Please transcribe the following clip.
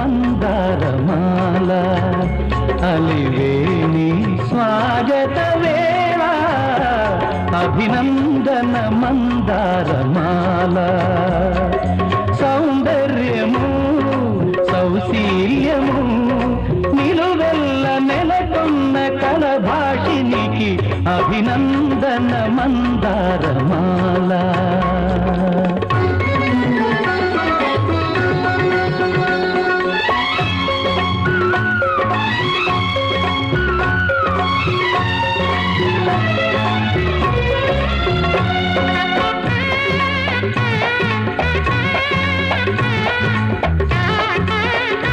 మందారమాల అలివేణి స్వాగత వేళ అభినందన మందారమాల సౌందర్యము సౌశీల్యము నిలువెల్ల నెలకొన్న కళభాషినికి అభినందన మందారమాల